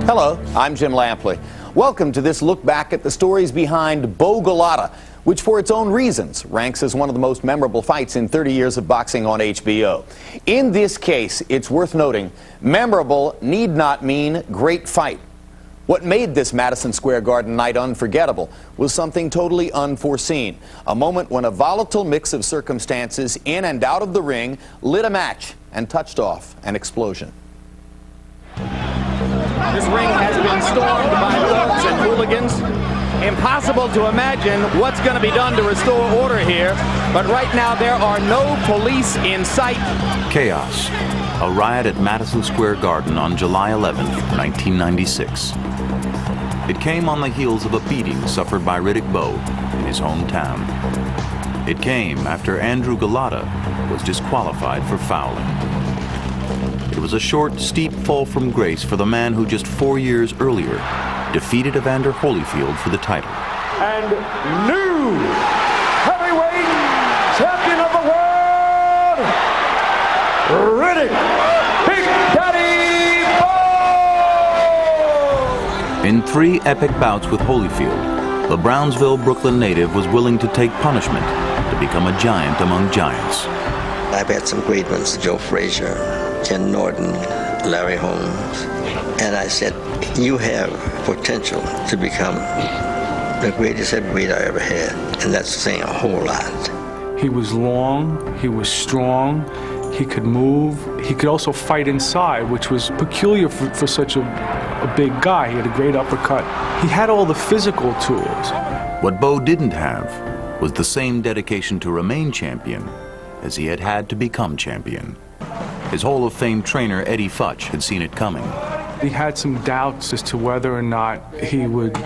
Hello, I'm Jim Lampley. Welcome to this look back at the stories behind Bowe Golota, which for its own reasons ranks as one of the most memorable fights in 30 years of boxing on HBO. In this case, it's worth noting, memorable need not mean great fight. What made this Madison Square Garden night unforgettable was something totally unforeseen. A moment when a volatile mix of circumstances in and out of the ring lit a match and touched off an explosion. This ring has been stormed by thugs and hooligans. Impossible to imagine what's going to be done to restore order here, but right now there are no police in sight. Chaos. A riot at Madison Square Garden on July 11, 1996. It came on the heels of a beating suffered by Riddick Bowe in his hometown. It came after Andrew Golota was disqualified for fouling. It was a short, steep fall from grace for the man who just 4 years earlier defeated Evander Holyfield for the title. And new heavyweight champion of the world, Riddick, Big Daddy Bowe! In 3 epic bouts with Holyfield, the Brownsville, Brooklyn native was willing to take punishment to become a giant among giants. I've had some great ones, Joe Frazier, Ken Norton, Larry Holmes, and I said, you have potential to become the greatest heavyweight I ever had, and that's saying a whole lot. He was long, he was strong, he could move, he could also fight inside, which was peculiar for such a big guy. He had a great uppercut. He had all the physical tools. What Bowe didn't have was the same dedication to remain champion as he had had to become champion. His Hall of Fame trainer, Eddie Futch, had seen it coming. He had some doubts as to whether or not he would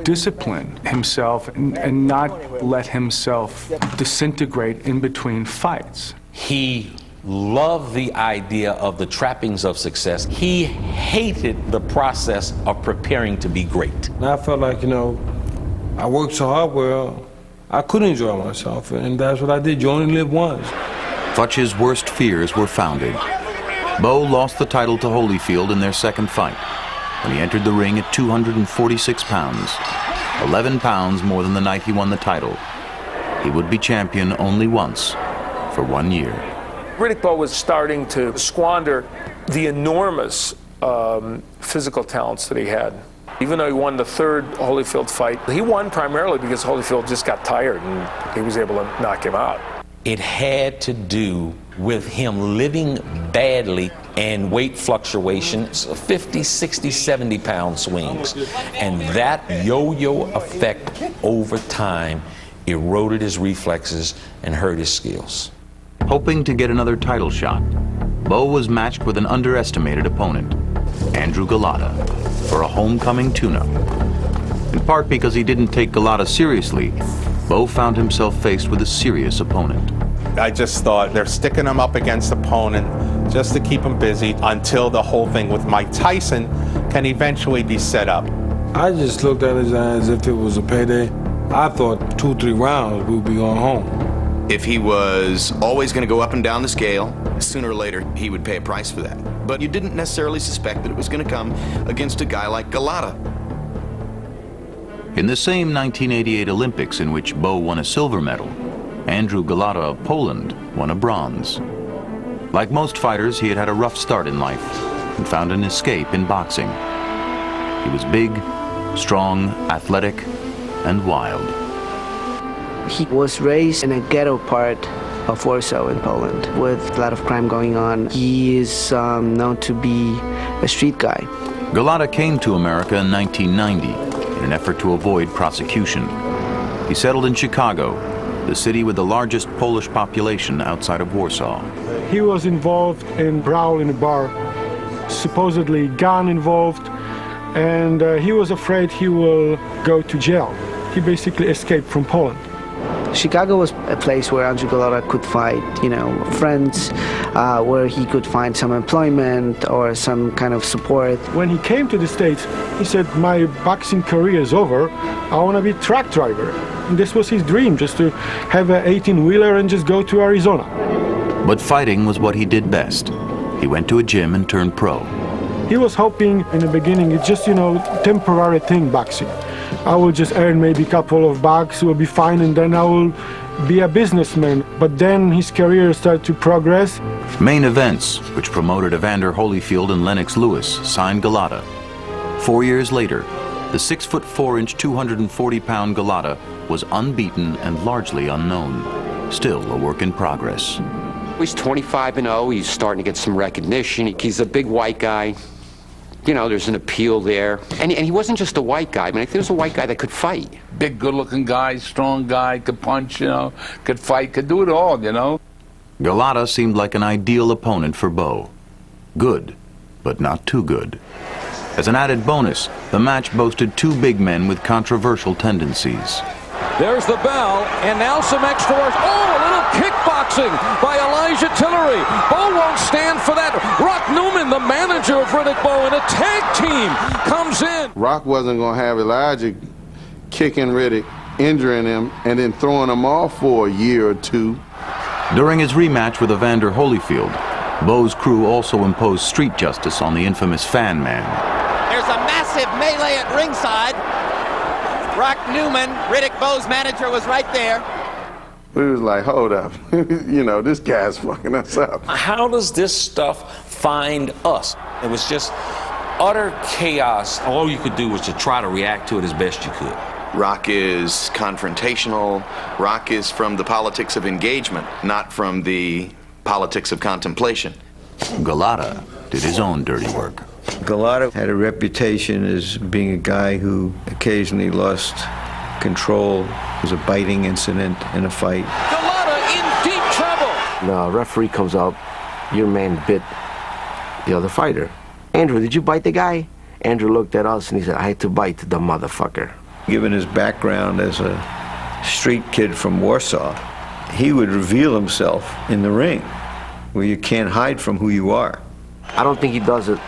discipline himself and not let himself disintegrate in between fights. He loved the idea of the trappings of success. He hated the process of preparing to be great. And I felt like, I worked so hard where I could enjoy myself, and that's what I did. You only live once. Futch's worst fears were founded. Bowe lost the title to Holyfield in their second fight when he entered the ring at 246 pounds, 11 pounds more than the night he won the title. He would be champion only once for 1 year. Riddick Bowe was starting to squander the enormous physical talents that he had. Even though he won the third Holyfield fight, he won primarily because Holyfield just got tired and he was able to knock him out. It had to do with him living badly and weight fluctuations, 50, 60, 70-pound swings. And that yo-yo effect over time eroded his reflexes and hurt his skills. Hoping to get another title shot, Bowe was matched with an underestimated opponent, Andrew Golota, for a homecoming tune-up. In part because he didn't take Golota seriously, Bowe found himself faced with a serious opponent. I just thought they're sticking him up against opponent just to keep him busy until the whole thing with Mike Tyson can eventually be set up. I just looked at it as if it was a payday. I thought 2-3 rounds we would be going home. If he was always going to go up and down the scale, sooner or later he would pay a price for that. But you didn't necessarily suspect that it was going to come against a guy like Golota. In the same 1988 Olympics in which Bowe won a silver medal, Andrew Golota of Poland won a bronze. Like most fighters, he had had a rough start in life and found an escape in boxing. He was big, strong, athletic, and wild. He was raised in a ghetto part of Warsaw in Poland with a lot of crime going on. He is known to be a street guy. Golota came to America in 1990 in an effort to avoid prosecution. He settled in Chicago, the city with the largest Polish population outside of Warsaw. He was involved in brawl in a bar, supposedly gun involved, and he was afraid he will go to jail. He basically escaped from Poland. Chicago was a place where Andrew Golota could find, friends, where he could find some employment or some kind of support. When he came to the States, he said, my boxing career is over, I want to be truck driver. And this was his dream, just to have an 18-wheeler and just go to Arizona. But fighting was what he did best. He went to a gym and turned pro. He was hoping in the beginning, it's just, temporary thing, boxing. I will just earn maybe a couple of bucks, will be fine, and then I will be a businessman. But then his career started to progress. Main Events, which promoted Evander Holyfield and Lennox Lewis, signed Golota. 4 years later, the 6'4", 240-pound Golota was unbeaten and largely unknown. Still a work in progress. He's 25-0. He's starting to get some recognition. He's a big white guy. There's an appeal there. And he wasn't just a white guy. I mean, I think he was a white guy that could fight. Big, good-looking guy, strong guy, could punch, could fight, could do it all, Golota seemed like an ideal opponent for Bowe. Good, but not too good. As an added bonus, the match boasted two big men with controversial tendencies. There's the bell, and now some extra work. Oh, a little kickboxing by Elijah Tillery. Bowe won't stand for that. Rock Newman, the manager of Riddick Bowe, and a tag team comes in. Rock wasn't going to have Elijah kicking Riddick, injuring him, and then throwing him off for a year or two. During his rematch with Evander Holyfield, Bowe's crew also imposed street justice on the infamous Fan Man. There's a massive melee at ringside. Rock Newman, Riddick Bowe's manager, was right there. We was like, hold up, this guy's fucking us up. How does this stuff find us? It was just utter chaos. All you could do was to try to react to it as best you could. Rock is confrontational. Rock is from the politics of engagement, not from the politics of contemplation. Golota did his own dirty work. Golota had a reputation as being a guy who occasionally lost control. It was a biting incident in a fight. Golota in deep trouble. The referee comes up, your man bit the other fighter. Andrew, did you bite the guy? Andrew looked at us and he said, I had to bite the motherfucker. Given his background as a street kid from Warsaw, he would reveal himself in the ring, where you can't hide from who you are. I don't think he does it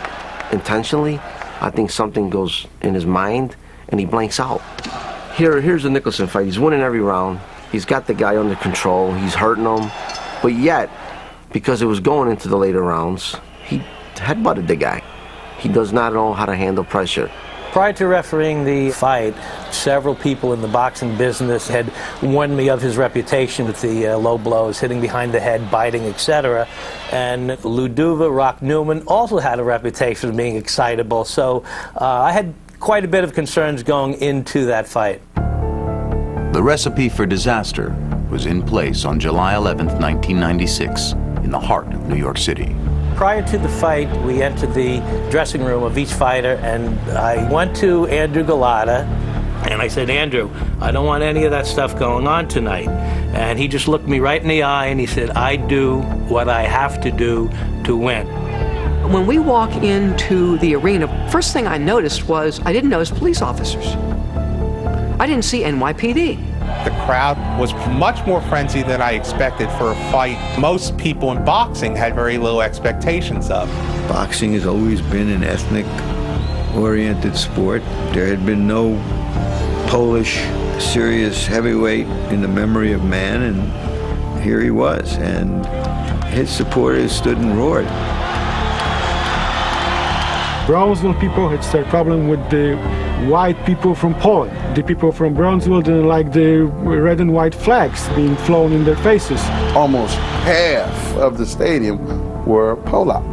intentionally. I think something goes in his mind and he blanks out. Here's the Nicholson fight. He's winning every round. He's got the guy under control. He's hurting him. But yet, because it was going into the later rounds, he headbutted the guy. He does not know how to handle pressure. Prior to refereeing the fight, several people in the boxing business had warned me of his reputation with the low blows, hitting behind the head, biting, etc. And Luduva, Rock Newman, also had a reputation of being excitable. So I had quite a bit of concerns going into that fight. The recipe for disaster was in place on July 11th, 1996, in the heart of New York City. Prior to the fight, we entered the dressing room of each fighter, and I went to Andrew Golota, and I said, Andrew, I don't want any of that stuff going on tonight. And he just looked me right in the eye, and he said, I do what I have to do to win. When we walk into the arena, first thing I noticed was I didn't notice police officers. I didn't see NYPD. The crowd was much more frenzied than I expected for a fight most people in boxing had very low expectations of. Boxing has always been an ethnic-oriented sport. There had been no Polish serious heavyweight in the memory of man, and here he was, and his supporters stood and roared. Brownsville people had started problem with the white people from Poland. The people from Brownsville didn't like the red and white flags being flown in their faces. Almost half of the stadium were Polak,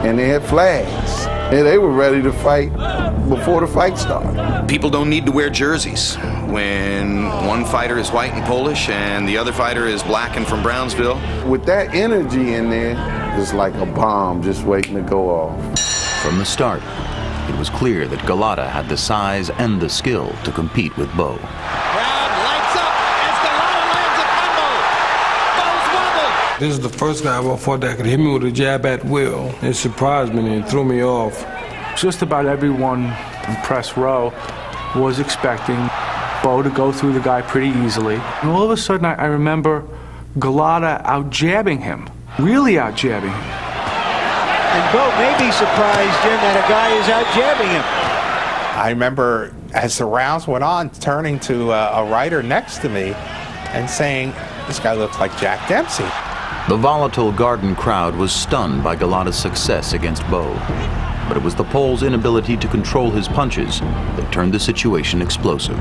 and they had flags, and they were ready to fight before the fight started. People don't need to wear jerseys. When one fighter is white and Polish and the other fighter is black and from Brownsville. With that energy in there, it's like a bomb just waiting to go off. From the start, it was clear that Golota had the size and the skill to compete with Bowe. Crowd lights up as Golota lands a combo. Bowe's wobbled. This is the first guy I ever fought that could hit me with a jab at will. It surprised me and threw me off. Just about everyone in press row was expecting Bowe to go through the guy pretty easily. And all of a sudden, I remember Golota out-jabbing him, really out-jabbing him. And Bowe may be surprised, Jim, that a guy is out-jabbing him. I remember, as the rounds went on, turning to a writer next to me and saying, this guy looks like Jack Dempsey. The volatile Garden crowd was stunned by Golota's success against Bowe. but it was the Pole's inability to control his punches that turned the situation explosive.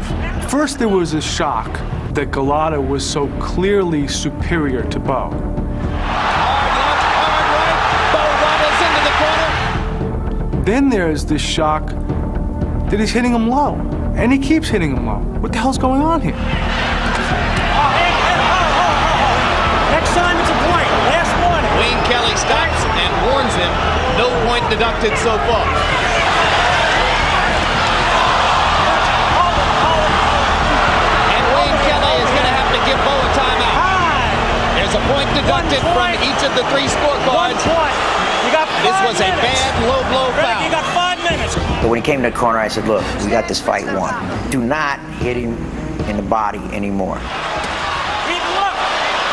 First, there was a shock that Golota was so clearly superior to Bowe. Then there's this shock that he's hitting him low, and he keeps hitting him low. What the hell's going on here? Next time it's a point. Last warning. Wayne Kelly stops and warns him. No point deducted so far. And Wayne Kelly is going to have to give Bowe a timeout. There's a point deducted from each of the three scorecards. 1 point. You got 5 This was a minutes. bad low blow foul. You got 5 minutes. But when he came to the corner, I said, look, we got this fight won. Do not hit him in the body anymore. Keep look.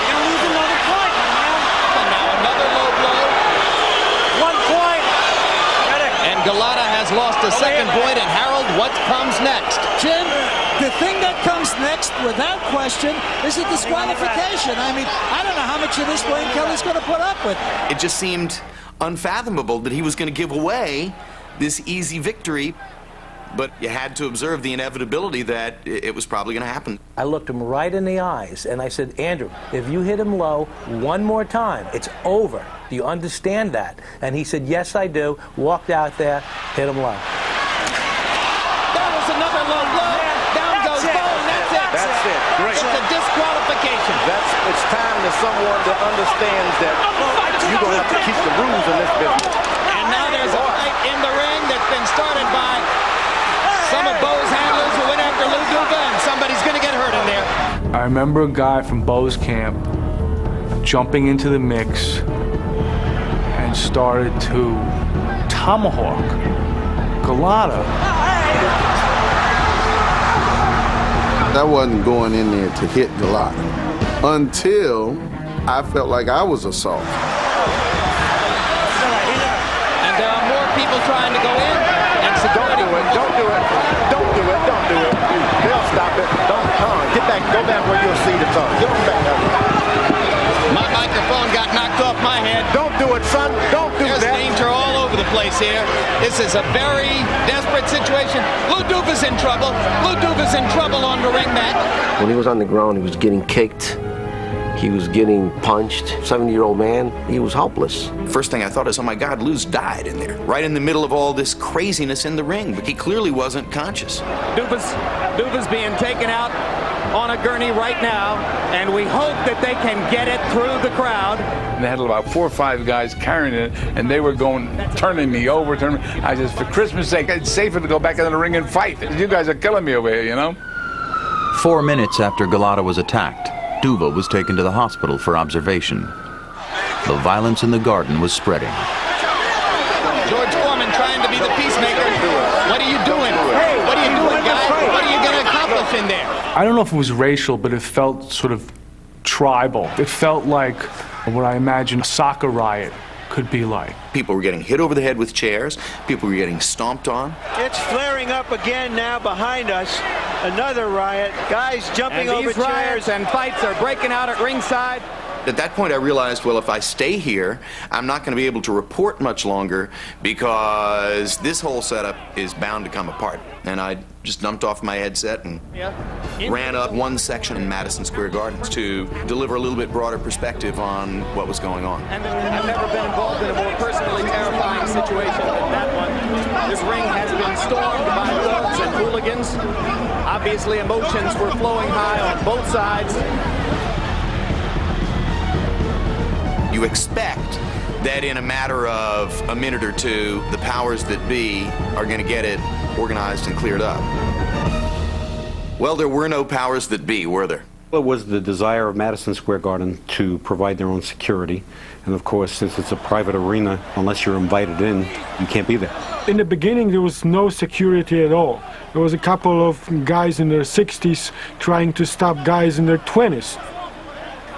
You're going to lose another point, man. And now another low blow. 1 point. And Golota has lost a second point. And Harold, what comes next? Jim, the thing that comes next, without question, is a disqualification. I mean, I don't know how much of this Wayne Kelly's going to put up with. It just seemed unfathomable that he was going to give away this easy victory, but you had to observe the inevitability that it was probably going to happen. I looked him right in the eyes and I said, Andrew, if you hit him low one more time, it's over. Do you understand that? And he said, yes, I do. Walked out there, hit him low. That was another low blow. Down goes Bowe, and that's it. That's it. Great. It's a disqualification. It's time to someone that understands that you're going to have to keep the rules in this business. And now there's a fight in the ring that's been started by some of Bowe's handlers who went after Lou Duva, and somebody's going to get hurt in there. I remember a guy from Bowe's camp jumping into the mix and started to tomahawk Golota. I wasn't going in there to hit Golota until I felt like I was assaulted. And there are more people trying to go in, and security. Don't do it. Don't do it. Don't do it. They'll stop it. Don't. Get back. Go back where you'll see the tongue. Get back there. My microphone got knocked off my head. Don't do it, son. Don't do There's that. There's danger all over the place here. This is a very desperate situation. Lou Duva's in trouble. Lou Duva's in trouble on the ring mat. When he was on the ground, he was getting kicked. He was getting punched. 70-year-old man, he was helpless. First thing I thought is, oh my God, Lou's died in there, right in the middle of all this craziness in the ring, but he clearly wasn't conscious. Duva's being taken out on a gurney right now, and we hope that they can get it through the crowd. And they had about 4 or 5 guys carrying it, and they were turning me over. I said, for Christmas' sake, it's safer to go back into the ring and fight. You guys are killing me over here, you know? 4 minutes after Golota was attacked, Duva was taken to the hospital for observation. The violence in the garden was spreading. George Foreman trying to be the peacemaker. What are you doing? Hey, what are you doing, guys? What are you going to accomplish in there? I don't know if it was racial, but it felt sort of tribal. It felt like what I imagine a soccer riot could be like. People were getting hit over the head with chairs. People were getting stomped on. It's flaring up again now behind us. Another riot. Guys jumping over these riots chairs. and fights are breaking out at ringside. At that point, I realized, well, if I stay here, I'm not going to be able to report much longer because this whole setup is bound to come apart. And I just dumped off my headset and ran up one section in Madison Square Gardens to deliver a little bit broader perspective on what was going on. And I've never been involved in a more personally terrifying situation than that one. This ring has been stormed by thugs and hooligans. Obviously, emotions were flowing high on both sides. You expect that in a matter of a minute or two, the powers that be are going to get it organized and cleared up. Well, there were no powers that be, were there? It was the desire of Madison Square Garden to provide their own security. And of course, since it's a private arena, unless you're invited in, you can't be there. In the beginning, there was no security at all. There was a couple of guys in their 60s trying to stop guys in their 20s.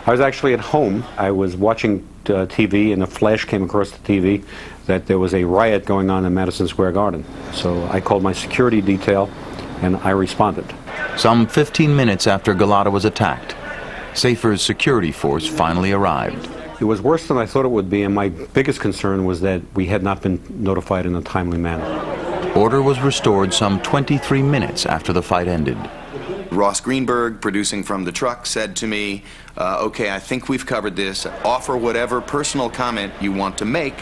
I was actually at home. I was watching TV, and a flash came across the TV that there was a riot going on in Madison Square Garden. So I called my security detail, and I responded. Some 15 minutes after Golota was attacked, Safer's security force finally arrived. It was worse than I thought it would be, and my biggest concern was that we had not been notified in a timely manner. Order was restored some 23 minutes after the fight ended. Ross Greenberg, producing from the truck, said to me, okay, I think we've covered this. Offer whatever personal comment you want to make,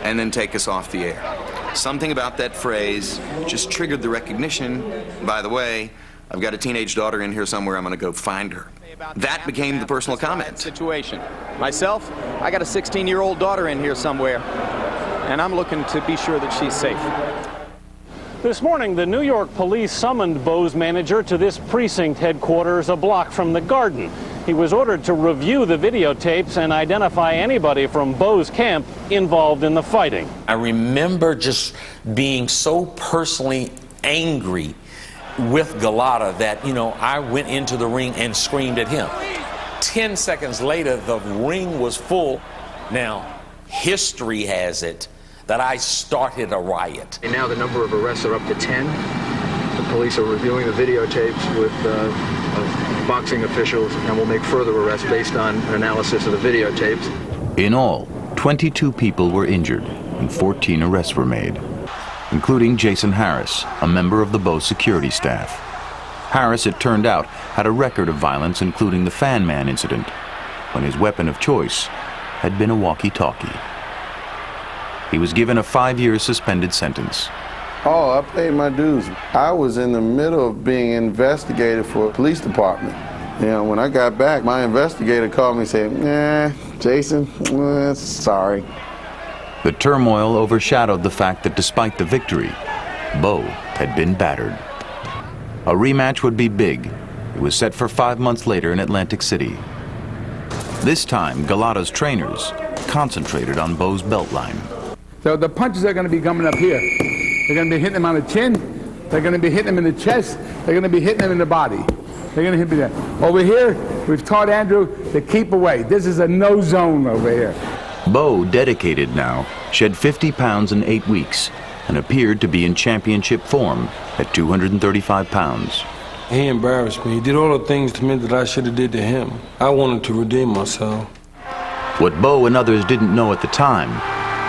and then take us off the air. Something about that phrase just triggered the recognition. By the way, I've got a teenage daughter in here somewhere. I'm going to go find her. That became the personal comment. Situation. Myself, I got a 16-year-old daughter in here somewhere, and I'm looking to be sure that she's safe. This morning, the New York police summoned Bowe's manager to this precinct headquarters a block from the Garden. He was ordered to review the videotapes and identify anybody from Bowe's camp involved in the fighting. I remember just being so personally angry with Golota that, you know, I went into the ring and screamed at him. 10 seconds later, the ring was full. Now, history has it that I started a riot. And now the number of arrests are up to 10. The police are reviewing the videotapes with boxing officials and will make further arrests based on an analysis of the videotapes. In all, 22 people were injured and 14 arrests were made, including Jason Harris, a member of the Bowe security staff. Harris, it turned out, had a record of violence, including the Fan Man incident, when his weapon of choice had been a walkie-talkie. He was given a 5-year suspended sentence. Oh, I paid my dues. I was in the middle of being investigated for a police department. You know, when I got back, my investigator called me and said, Jason, sorry. The turmoil overshadowed the fact that despite the victory, Bowe had been battered. A rematch would be big. It was set for 5 months later in Atlantic City. This time, Golota's trainers concentrated on Bowe's belt line. So the punches are going to be coming up here. They're going to be hitting him on the chin. They're going to be hitting him in the chest. They're going to be hitting him in the body. They're going to hit me there. Over here, we've taught Andrew to keep away. This is a no zone over here. Bowe, dedicated now, shed 50 pounds in 8 weeks and appeared to be in championship form at 235 pounds. He embarrassed me. He did all the things to me that I should have did to him. I wanted to redeem myself. What Bowe and others didn't know at the time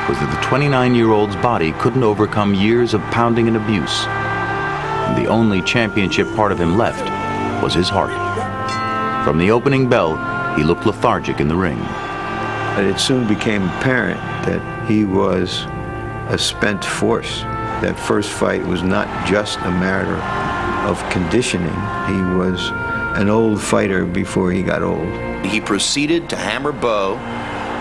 was that the 29-year-old's body couldn't overcome years of pounding and abuse. And the only championship part of him left was his heart. From the opening bell, he looked lethargic in the ring. And it soon became apparent that he was a spent force. That first fight was not just a matter of conditioning. He was an old fighter before he got old. He proceeded to hammer Bowe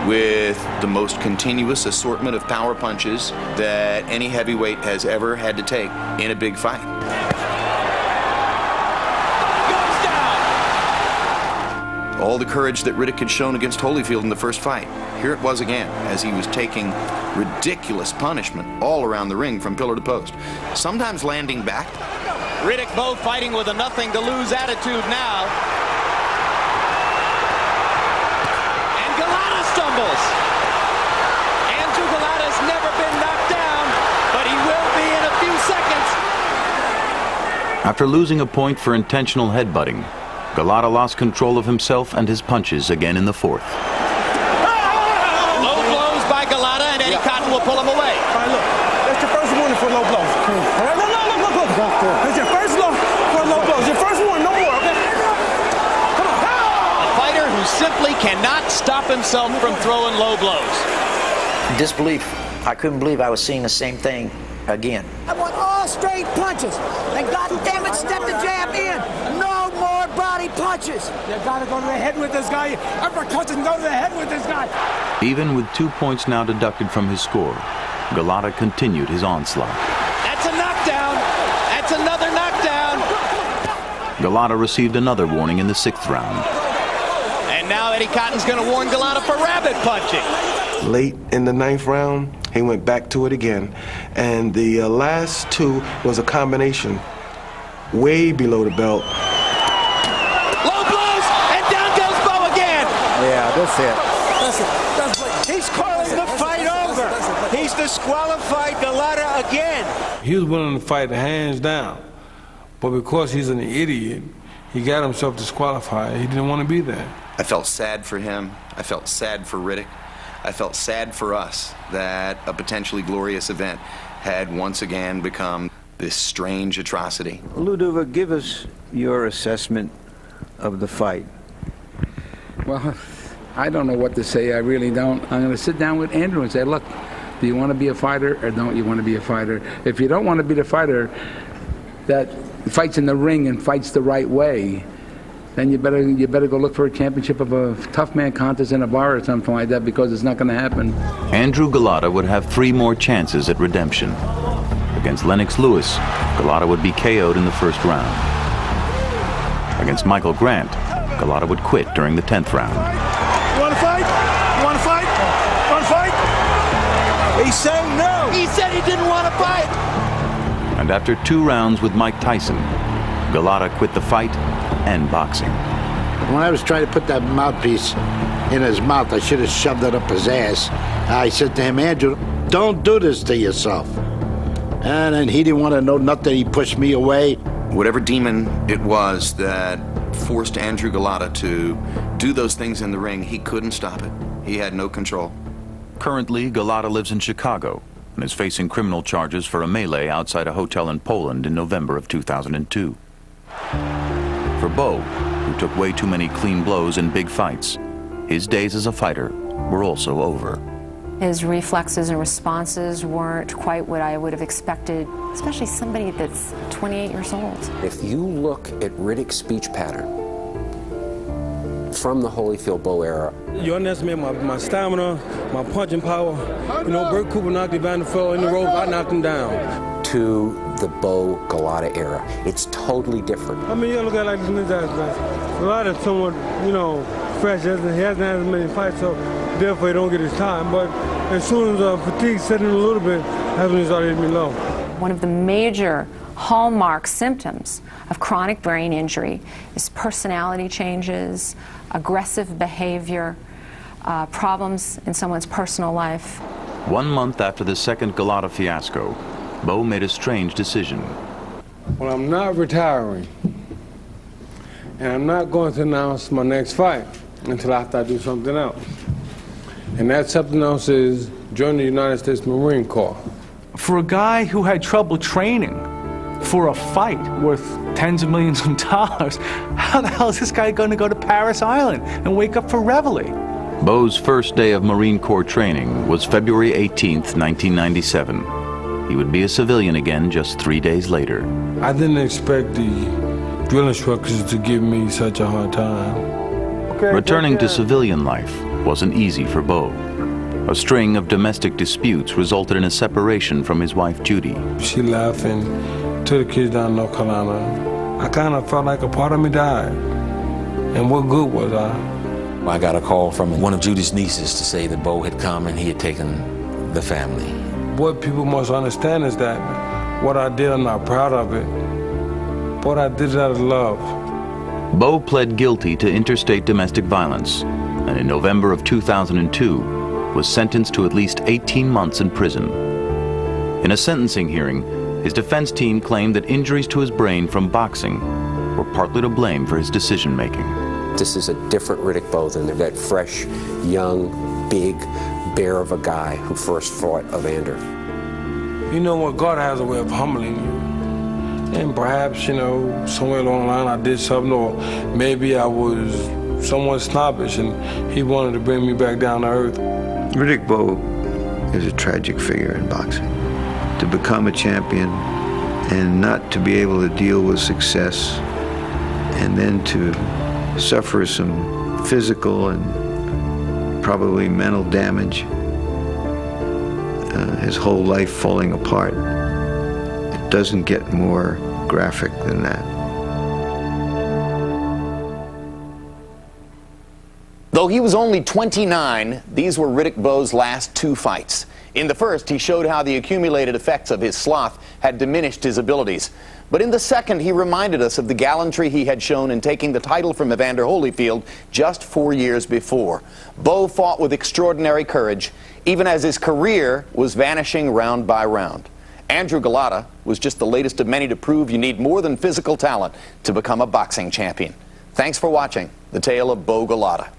with the most continuous assortment of power punches that any heavyweight has ever had to take in a big fight. All the courage that Riddick had shown against Holyfield in the first fight, here it was again, as he was taking ridiculous punishment all around the ring from pillar to post, sometimes landing back. Riddick Bowe fighting with a nothing-to-lose attitude now. And Golota stumbles. Andrew Golota's never been knocked down, but he will be in a few seconds. After losing a point for intentional headbutting, Golota lost control of himself and his punches again in the fourth. Low blows by Golota, and Eddie Cotton will pull him away. All right, look. That's your first warning for low blows. All right, look. That's your first low for low blows. Your first warning, no more, okay? Come on. A fighter who simply cannot stop himself from throwing low blows. Disbelief. I couldn't believe I was seeing the same thing again. I want all straight punches. And goddamn it, step the jab in. No more body punches. You gotta go to the head with this guy. Uppercuts and go to the head with this guy. Even with 2 points now deducted from his score, Golota continued his onslaught. That's a knockdown. That's another knockdown. Golota received another warning in the 6th round. And now Eddie Cotton's going to warn Golota for rabbit punching. Late in the 9th round, he went back to it again. And the last two was a combination way below the belt. Low blows, and down goes Bowe again. Yeah, that's it. He's calling the fight over. He's disqualified Golota again. He was willing to fight hands down. But because he's an idiot, he got himself disqualified. He didn't want to be there. I felt sad for him. I felt sad for Riddick. I felt sad for us that a potentially glorious event had once again become this strange atrocity. Ludovic, give us your assessment of the fight. Well, I don't know what to say. I really don't. I'm going to sit down with Andrew and say, look, do you want to be a fighter or don't you want to be a fighter? If you don't want to be the fighter that fights in the ring and fights the right way, then you better go look for a championship of a tough man contest in a bar or something like that, because it's not going to happen. Andrew Golota would have 3 more chances at redemption. Against Lennox Lewis, Golota would be KO'd in the first round. Against Michael Grant, Golota would quit during the 10th round. You want to fight? You want to fight? You want to fight? He's saying no. He said he didn't want to fight. And after 2 rounds with Mike Tyson, Golota quit the fight and boxing. When I was trying to put that mouthpiece in his mouth, I should have shoved it up his ass. I said to him, Andrew, don't do this to yourself. And then he didn't want to know nothing. He pushed me away. Whatever demon it was that forced Andrew Golota to do those things in the ring, he couldn't stop it. He had no control. Currently, Golota lives in Chicago and is facing criminal charges for a melee outside a hotel in Poland in November of 2002. For Bowe, who took way too many clean blows in big fights, his days as a fighter were also over. His reflexes and responses weren't quite what I would have expected, especially somebody that's 28 years old. If you look at Riddick's speech pattern from the Holyfield Bowe era. You underestimate my stamina, my punching power. You know, Bert Cooper knocked Evander Fell in the rope, I knocked him down. To the Bowe Golota era. It's totally different. I mean, you look at it like this guy's like Golota's somewhat, you know, fresh. He hasn't had as many fights, so therefore he don't get his time. But as soon as fatigue set in a little bit, that's when he started hitting me low. One of the major hallmark symptoms of chronic brain injury is personality changes, aggressive behavior, problems in someone's personal life. 1 month after the second Golota fiasco, Bowe made a strange decision. Well, I'm not retiring, and I'm not going to announce my next fight until after I do something else. And that something else is join the United States Marine Corps. For a guy who had trouble training for a fight worth tens of millions of dollars, how the hell is this guy going to go to Paris Island and wake up for reveille? Bowe's first day of Marine Corps training was February 18th, 1997. He would be a civilian again just 3 days later. I didn't expect the drill instructors to give me such a hard time. Returning to civilian life wasn't easy for Bowe. A string of domestic disputes resulted in a separation from his wife, Judy. She left and took the kids down to North Carolina. I kind of felt like a part of me died. And what good was I? I got a call from one of Judy's nieces to say that Bowe had come and he had taken the family. What people must understand is that what I did, I'm not proud of it, but I did it out of love. Bowe pled guilty to interstate domestic violence, and in November of 2002 was sentenced to at least 18 months in prison. In a sentencing hearing, his defense team claimed that injuries to his brain from boxing were partly to blame for his decision-making. This is a different Riddick Bowe than that fresh, young, big, bear of a guy who first fought Evander. You know what? God has a way of humbling you. And perhaps, you know, somewhere along the line I did something, or maybe I was somewhat snobbish and he wanted to bring me back down to earth. Riddick Bowe is a tragic figure in boxing. To become a champion and not to be able to deal with success, and then to suffer some physical and probably mental damage, his whole life falling apart. It doesn't get more graphic than that. Though he was only 29, these were Riddick Bowe's last 2 fights. In the first, he showed how the accumulated effects of his sloth had diminished his abilities. But in the second, he reminded us of the gallantry he had shown in taking the title from Evander Holyfield just 4 years before. Bowe fought with extraordinary courage, even as his career was vanishing round by round. Andrew Golota was just the latest of many to prove you need more than physical talent to become a boxing champion. Thanks for watching The Tale of Bowe Golota.